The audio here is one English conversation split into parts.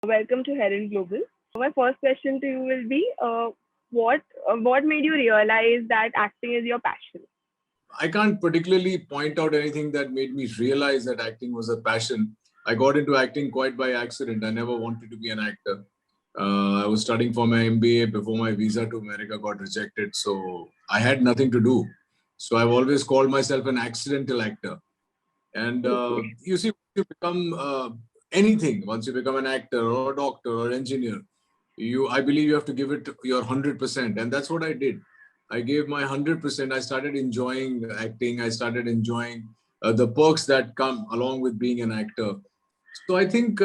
Welcome to Heron Global. My first question to you will be, what made you realize that acting is your passion? I can't particularly point out anything that made me realize that acting was a passion. I got into acting quite by accident. I never wanted to be an actor. I was studying for my MBA before my visa to America got rejected. So I had nothing to do. So I've always called myself an accidental actor. And Okay. you see, you become anything, once you become an actor or a doctor or engineer, I believe you have to give it your 100%. And that's what I did. I gave my 100%. I started enjoying acting. I started enjoying the perks that come along with being an actor. So I think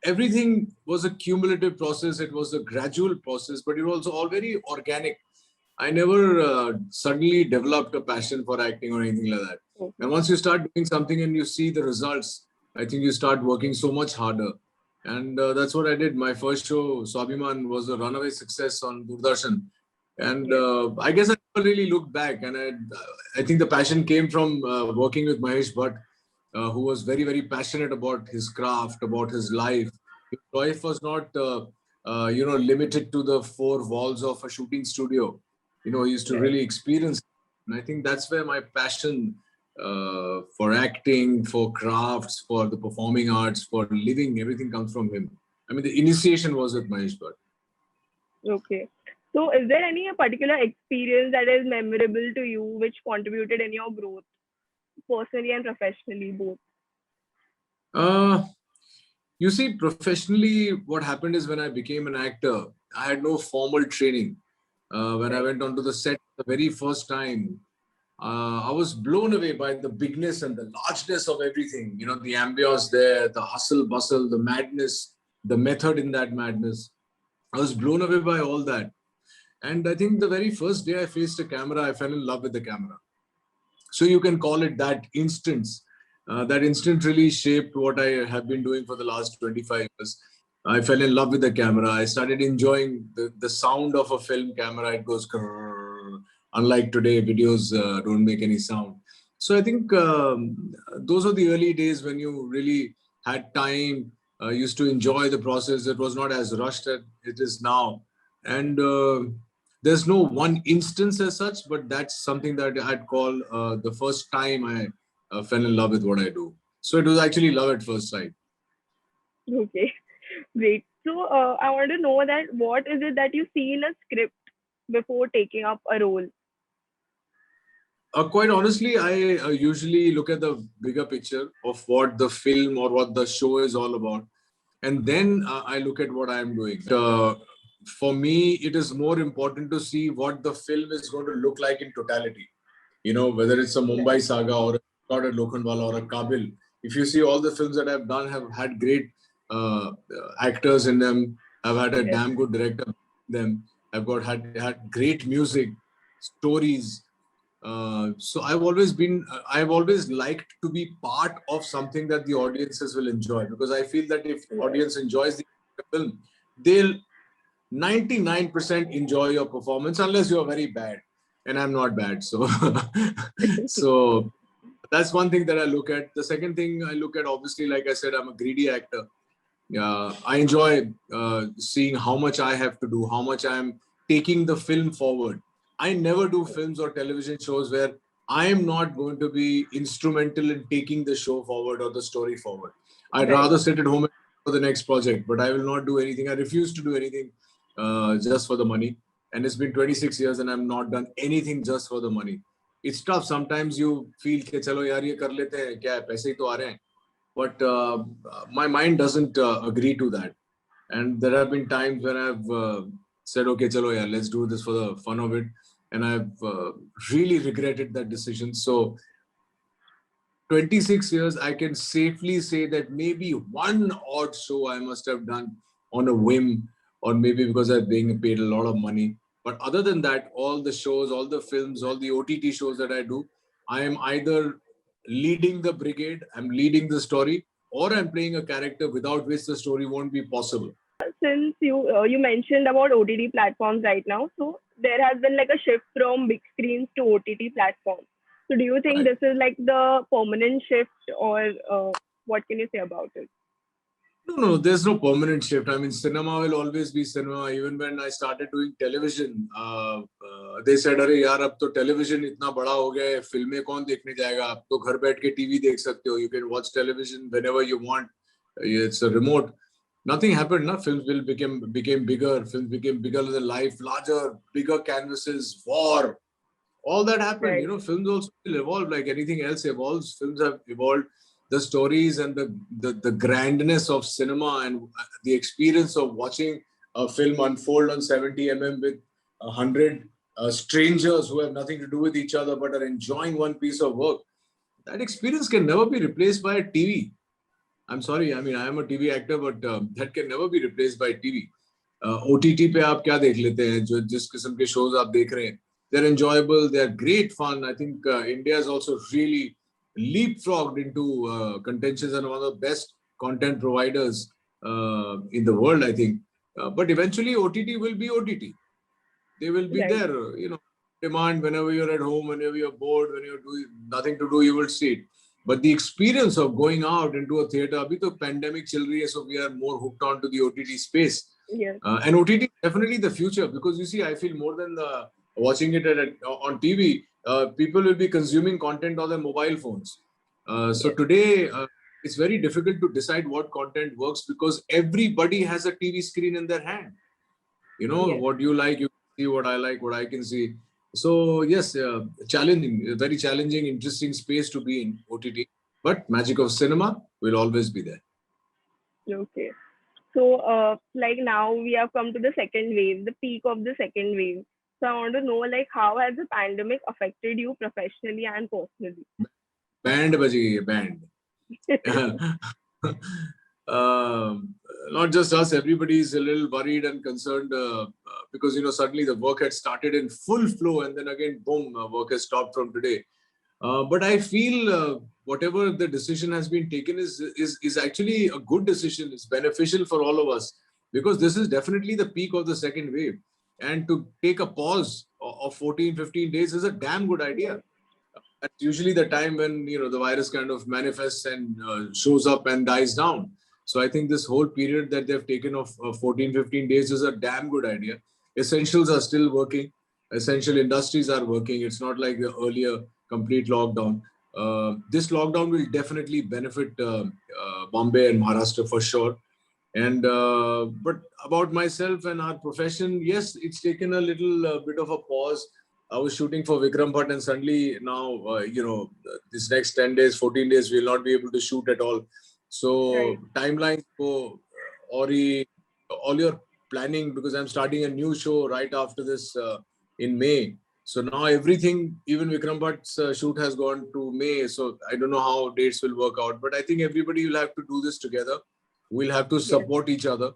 everything was a cumulative process. It was a gradual process, but it was all very organic. I never suddenly developed a passion for acting or anything like that. And once you start doing something and you see the results, I think you start working so much harder. And that's what I did. My first show, Swabhiman, was a runaway success on Doordarshan. And Yes. I guess I never really looked back. And I think the passion came from working with Mahesh Bhatt, who was very, very passionate about his craft, about his life. His life was not, limited to the four walls of a shooting studio. He used to Right. really experience. And I think that's where my passion for acting, for crafts, for the performing arts, for living, everything comes from him. I mean, the initiation was with Mahesh Bhatt. Okay. So, is there any particular experience that is memorable to you, which contributed in your growth, personally and professionally, both? Uh, you see, professionally, what happened is when I became an actor, I had no formal training. When I Right. went onto the set the very first time, I was blown away by the bigness and the largeness of everything. The ambience there, the hustle bustle, the madness, the method in that madness. I was blown away by all that. And I think the very first day I faced a camera, I fell in love with the camera. So you can call it that instance. That instant really shaped what I have been doing for the last 25 years. I fell in love with the camera. I started enjoying the sound of a film camera. It goes, grrr. Unlike today, videos don't make any sound. So I think those are the early days when you really had time, used to enjoy the process. It was not as rushed as it is now. And there's no one instance as such, but that's something that I'd call the first time I fell in love with what I do. So it was actually love at first sight. Okay. Great. So, I want to know that what is it that you see in a script before taking up a role? Quite honestly, I usually look at the bigger picture of what the film or what the show is all about. And then I look at what I'm doing. For me, it is more important to see what the film is going to look like in totality. Whether it's a Right. Mumbai Saga or a Lokhandwala or a Kabil. If you see all the films that I've done have had great actors in them, have had a Yes. damn good director in them, have had great music, stories. So I've always liked to be part of something that the audiences will enjoy, because I feel that if Right. audience enjoys the film, they'll 99% enjoy your performance unless you're very bad, and I'm not bad. So so that's one thing that I look at. The second thing I look at, obviously, like I said, I'm a greedy actor. I enjoy seeing how much I have to do, how much I'm taking the film forward. I never do films or television shows where I am not going to be instrumental in taking the show forward or the story forward. I'd Right. rather sit at home for the next project, but I will not do anything. I refuse to do anything just for the money. And it's been 26 years and I've not done anything just for the money. It's tough. Sometimes you feel कि चलो यार ये कर लेते हैं, क्या है, पैसे ही तो आ रहे हैं. But my mind doesn't agree to that. And there have been times when I've said, okay, chalo, yeah, let's do this for the fun of it. And I've really regretted that decision. So 26 years, I can safely say that maybe one odd show I must have done on a whim, or maybe because I'm being paid a lot of money. But other than that, all the shows, all the films, all the OTT shows that I do, I am either leading the brigade, I'm leading the story, or I'm playing a character without which the story won't be possible. Since you mentioned about OTT platforms right now, so there has been like a shift from big screens to OTT platforms. So, do you think Right. this is like the permanent shift, or what can you say about it? No, there's no permanent shift. I mean, cinema will always be cinema. Even when I started doing television, they said, "अरे यार, अब तो television इतना बड़ा हो गया है, फिल्में कौन देखने जाएगा? अब तो घर बैठ के TV देख सकते हो. You can watch television whenever you want. It's a remote." Nothing happened. Na? Films will became bigger. Films became bigger than life, larger, bigger canvases, war. All that happened. Right. Films also will evolve like anything else evolves. Films have evolved. The stories and the grandness of cinema and the experience of watching a film unfold on 70 with 100 strangers who have nothing to do with each other but are enjoying one piece of work. That experience can never be replaced by a TV. I'm sorry, I mean, I am a TV actor, but that can never be replaced by TV. OTT पे आप क्या देख लेते हैं जो जिस किस्म के shows आप देख रहे हैं, they're enjoyable, they're great fun. I think India is also really leapfrogged into contentions and one of the best content providers in the world, I think. But eventually OTT will be OTT. They will be Right. there, demand whenever you're at home, whenever you're bored, when you're doing nothing to do, you will see it. But the experience of going out into a theater, abhi to pandemic chal rahi hai, so we are more hooked on to the OTT space. Yes. And OTT is definitely the future because you see, I feel more than watching it on TV, people will be consuming content on their mobile phones. So Yes. today, it's very difficult to decide what content works because everybody has a TV screen in their hand. Yes. What you like, you see what I like, what I can see. So yes, challenging, very challenging, interesting space to be in OTT. But magic of cinema will always be there. Okay. So, like now we have come to the second wave, the peak of the second wave. So I want to know, like, how has the pandemic affected you professionally and personally? Band baji, band. um, Not just us, everybody is a little worried and concerned because suddenly the work had started in full flow and then again boom, work has stopped from today. But I feel whatever the decision has been taken is actually a good decision. It's beneficial for all of us because this is definitely the peak of the second wave, and to take a pause of 14-15 days is a damn good idea. That's usually the time when the virus kind of manifests and shows up and dies down. So I think this whole period that they've taken of 14-15 days is a damn good idea. Essentials are still working. Essential industries are working. It's not like the earlier complete lockdown. This lockdown will definitely benefit Bombay and Maharashtra for sure. And but about myself and our profession, yes, it's taken a little bit of a pause. I was shooting for Vikram Bhatt, and suddenly now, this next 10 days, 14 days, we'll not be able to shoot at all. Right. So, timelines for Ori, all your planning, because I'm starting a new show right after this in May. So now everything, even Vikram Bhatt's shoot has gone to May. So I don't know how dates will work out, but I think everybody will have to do this together. We'll have to Yes. support each other.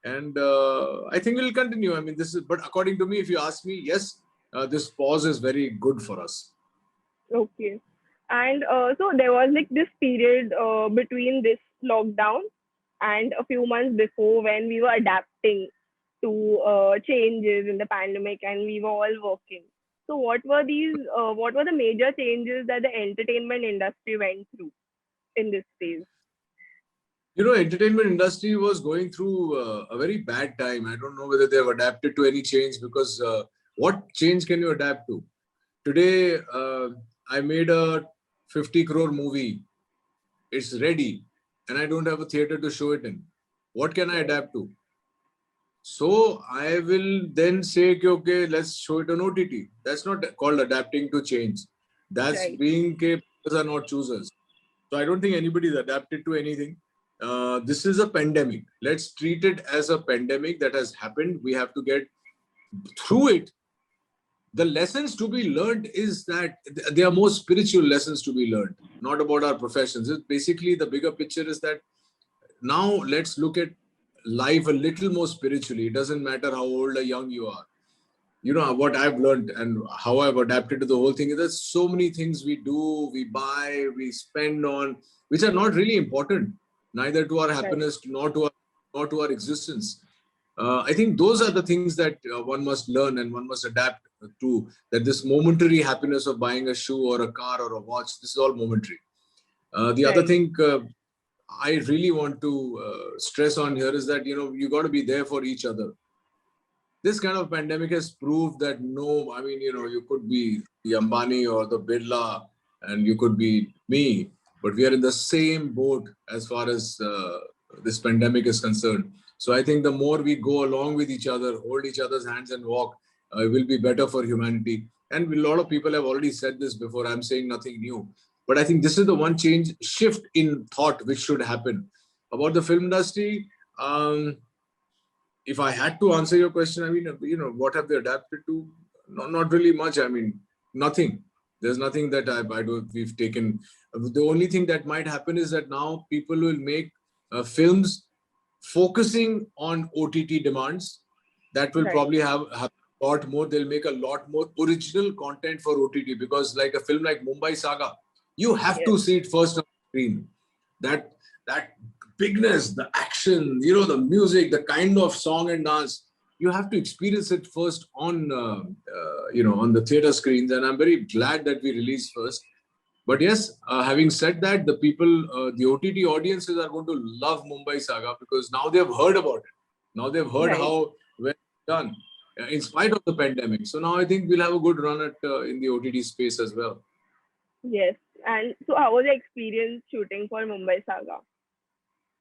And I think we'll continue. I mean, but according to me, if you ask me, yes, this pause is very good for us. Okay. And so there was like this period between this lockdown and a few months before when we were adapting to changes in the pandemic and we were all working. So what were these? What were the major changes that the entertainment industry went through in this phase? Entertainment industry was going through a very bad time. I don't know whether they have adapted to any change because what change can you adapt to? Today, I made a 50 crore movie. It's ready and I don't have a theater to show it in. What can I Right. adapt to? So I will then say, okay, let's show it on OTT. That's not called adapting to change. That's Right. being pickers are not choosers. So I don't think anybody's adapted to anything. This is a pandemic. Let's treat it as a pandemic that has happened. We have to get through it. The lessons to be learned is that there are more spiritual lessons to be learned, not about our professions. It's basically, the bigger picture is that now let's look at life a little more spiritually. It doesn't matter how old or young you are. What I've learned and how I've adapted to the whole thing is there's so many things we do, we buy, we spend on, which are not really important, neither to our Right. happiness nor to our existence. I think those are the things that one must learn and one must adapt to. That this momentary happiness of buying a shoe or a car or a watch, this is all momentary. The other Right. thing, I really want to stress on here is that, you got to be there for each other. This kind of pandemic has proved that no, I mean, you could be the Ambani or the Birla and you could be me, but we are in the same boat as far as this pandemic is concerned. So I think the more we go along with each other, hold each other's hands and walk, it will be better for humanity. And a lot of people have already said this before. I'm saying nothing new. But I think this is the one shift in thought which should happen. About the film industry, if I had to answer your question, I mean, what have they adapted to? Not really much. I mean, nothing. There's nothing that we've taken. The only thing that might happen is that now people will make films focusing on OTT demands. That will probably have a lot more. They'll make a lot more original content for OTT, because like a film like Mumbai Saga, you have to see it first on screen. That bigness, the action, the music, the kind of song and dance, you have to experience it first on on the theater screens. And I'm very glad that we released first. But yes, having said that, the people, the OTT audiences are going to love Mumbai Saga, because now they've heard about it. Now they've heard how well it's done in spite of the pandemic. So now I think we'll have a good run at in the OTT space as well. Yes. And so how was the experience shooting for Mumbai Saga?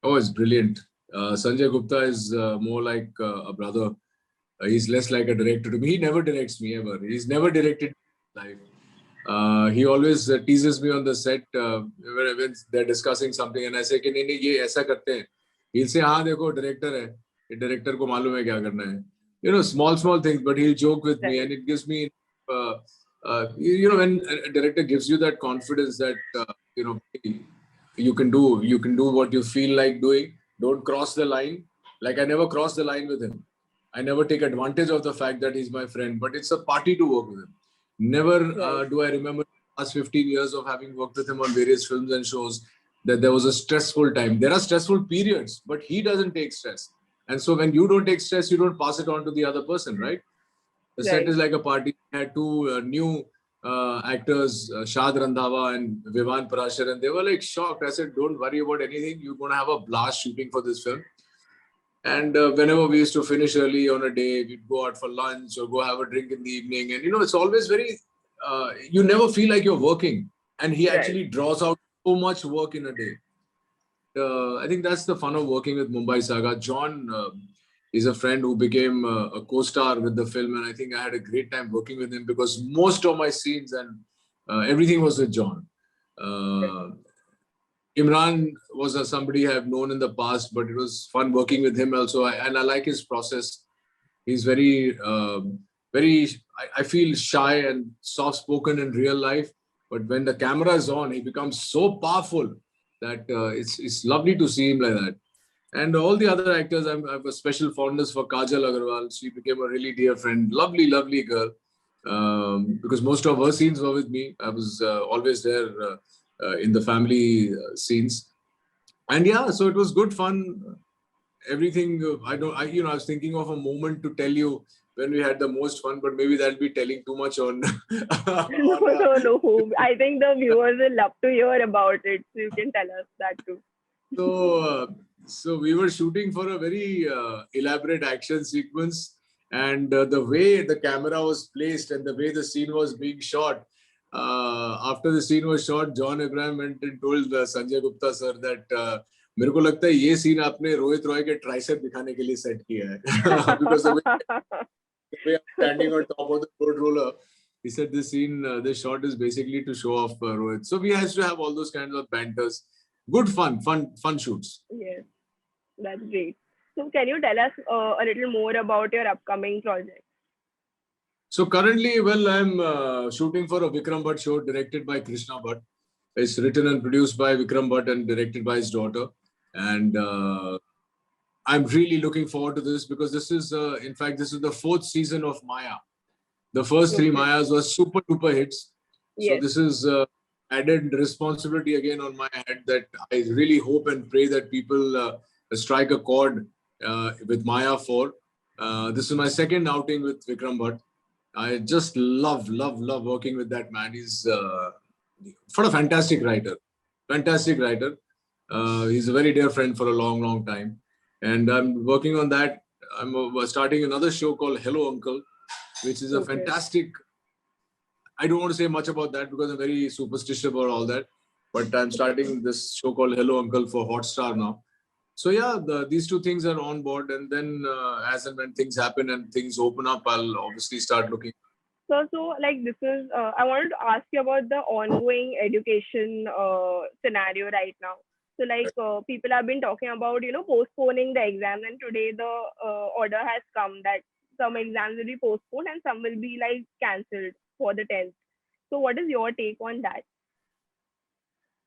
Oh, it's brilliant. Sanjay Gupta is more like a brother. He's less like a director to me. He never directs me ever. He's never directed live. He always teases me on the set when they're discussing something, and I say, "नहीं नहीं ये ऐसा करते हैं." He'll say, "हाँ देखो director है, ये director को मालूम है क्या करना है." Small things, but he'll joke with me, and it gives me, when a director gives you that confidence that you can do what you feel like doing. Don't cross the line. Like I never cross the line with him. I never take advantage of the fact that he's my friend, but it's a party to work with him. Never do I remember the last 15 years of having worked with him on various films and shows that there was a stressful time. There are stressful periods, but he doesn't take stress. And so when you don't take stress, you don't pass it on to the other person, right? The set is like a party. I had two new actors, Shad Randhawa and Vivan Parashar, and they were like shocked. I said, don't worry about anything. You're going to have a blast shooting for this film. And whenever we used to finish early on a day, we'd go out for lunch or go have a drink in the evening. And, it's always very, you never feel like you're working. And he actually draws out so much work in a day. I think that's the fun of working with Mumbai Saga. John is a friend who became a co-star with the film. And I think I had a great time working with him, because most of my scenes and everything was with John. Imran was somebody I have known in the past, but it was fun working with him also. And I like his process. He's very, I feel shy and soft-spoken in real life. But when the camera is on, he becomes so powerful that it's lovely to see him like that. And all the other actors, I have a special fondness for Kajal Agarwal. She became a really dear friend. Lovely, lovely girl. Because most of her scenes were with me. I was always there in the family scenes. And yeah, so it was good fun. Everything, I was thinking of a moment to tell you when we had the most fun, but maybe that'll be telling too much on. No. I think the viewers will love to hear about it. So you can tell us that too. So we were shooting for a very elaborate action sequence, and the way the camera was placed and the way the scene was being shot, after the scene was shot, John Abraham went and told Sanjay Gupta sir that मेरे को लगता है ये scene आपने रोहित रॉय के tricep दिखाने के लिए सेट किया है. Because the way I'm standing on top of the road roller, he said this scene, this shot is basically to show off Rohit. So we had to have all those kinds of banters. Good fun shoots. Yes, that's great. So can you tell us a little more about your upcoming project? So currently, I'm shooting for a Vikram Bhatt show directed by Krishna Bhatt. It's written and produced by Vikram Bhatt and directed by his daughter. And I'm really looking forward to this, because this is, in fact, this is the 4th season of Maya. The first 3 Mayas were super duper hits. So this is added responsibility again on my head, that I really hope and pray that people strike a chord with Maya 4. This is my second outing with Vikram Bhatt. I just love working with that man. He's a fantastic writer. He's a very dear friend for a long, long time. And I'm working on that. I'm starting another show called Hello Uncle, which is a Okay. fantastic. I don't want to say much about that because I'm very superstitious about all that. But I'm starting this show called Hello Uncle for Hotstar now. So yeah, these two things are on board, and then as and when things happen and things open up, I'll obviously start looking. So like this is, I wanted to ask you about the ongoing education scenario right now. So like people have been talking about, postponing the exams, and today the order has come that some exams will be postponed and some will be like cancelled for the 10th. So what is your take on that?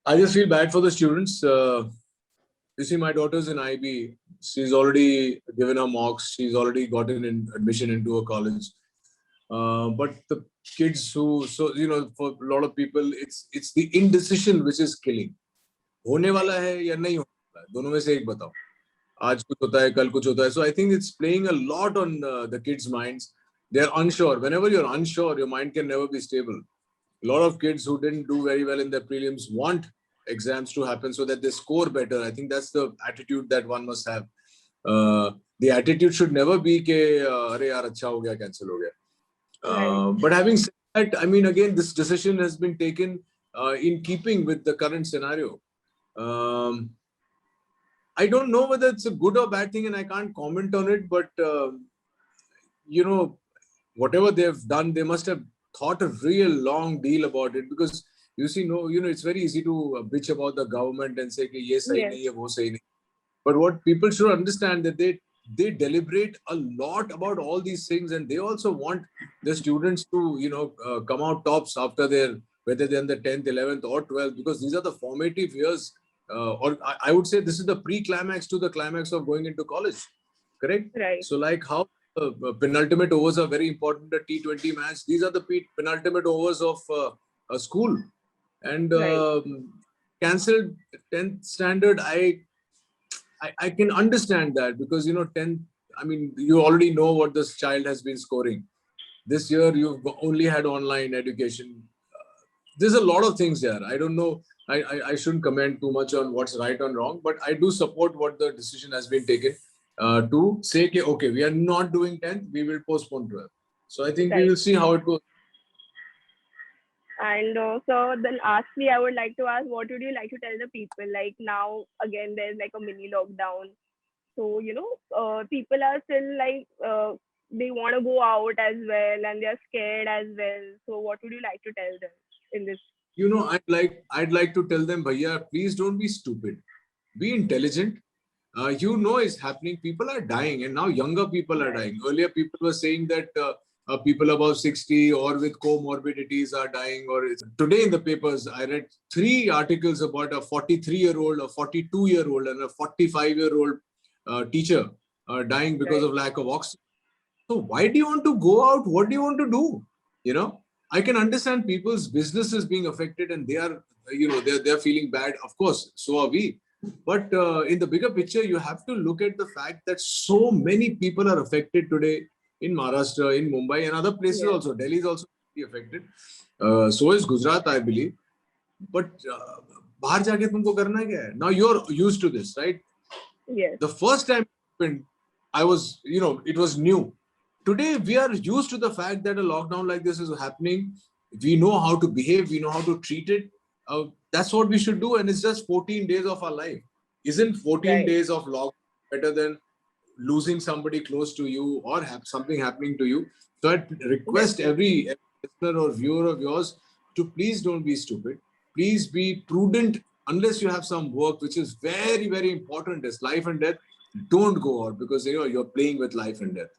I just feel bad for the students. You see, my daughter's in IB. She's already given her mocks. She's already gotten admission into a college. But the kids who, so for a lot of people, it's the indecision which is killing. होने वाला है या नहीं होने वाला है, दोनों में से एक बताओ. आज कुछ होता है, कल कुछ होता है. So I think it's playing a lot on the kids' minds. They're unsure. Whenever you're unsure, your mind can never be stable. A lot of kids who didn't do very well in their prelims want exams to happen so that they score better. I think that's the attitude that one must have. The attitude should never be कि अरे यार अच्छा हो गया, cancel हो गया. Right. But having said that, I mean, again, this decision has been taken in keeping with the current scenario. I don't know whether it's a good or bad thing, and I can't comment on it. But whatever they've done, they must have thought a real long deal about it, because you see, it's very easy to bitch about the government and say कि ये सही Yes. नहीं है, वो सही नहीं. But what people should understand that they deliberate a lot about all these things, and they also want the students to come out tops after whether they're in the 10th, 11th or 12th, because these are the formative years, or I would say this is the pre-climax to the climax of going into college, correct? Right. So like how penultimate overs are very important, the T20 match, these are the penultimate overs of a school. And Right. cancelled 10th standard, I can understand that, because 10th, I mean, you already know what this child has been scoring. This year you've only had online education. There's a lot of things there. I don't know. I shouldn't comment too much on what's right or wrong, but I do support what the decision has been taken to say, okay, we are not doing 10th, we will postpone 12th. So I think we Right. will see how it goes. And so then lastly, I would like to ask, what would you like to tell the people? Like now, again, there's like a mini lockdown. So, people are still like, they want to go out as well and they're scared as well. So what would you like to tell them in this? I'd like to tell them, Bhaiya, please don't be stupid. Be intelligent. It's happening. People are dying, and now younger people are dying. Earlier, people were saying that people above 60 or with comorbidities are dying. Today in the papers, I read 3 articles about a 43-year-old, a 42-year-old, and a 45-year-old teacher dying because of lack of oxygen. So why do you want to go out? What do you want to do? I can understand people's businesses being affected, and they are, they're feeling bad. Of course, so are we. But in the bigger picture, you have to look at the fact that so many people are affected today in Maharashtra, in Mumbai, and other places also. Delhi is also affected. So is Gujarat, I believe. But बाहर जाके तुमको करना क्या है? Now you're used to this, right? Yes. The first time it happened, it was new. Today, we are used to the fact that a lockdown like this is happening. We know how to behave. We know how to treat it. That's what we should do. And it's just 14 days of our life. Isn't 14 days of lockdown better than losing somebody close to you or have something happening to you? So I request every listener or viewer of yours to please don't be stupid. Please be prudent. Unless you have some work which is very, very important, as life and death, don't go out, because you're playing with life and death.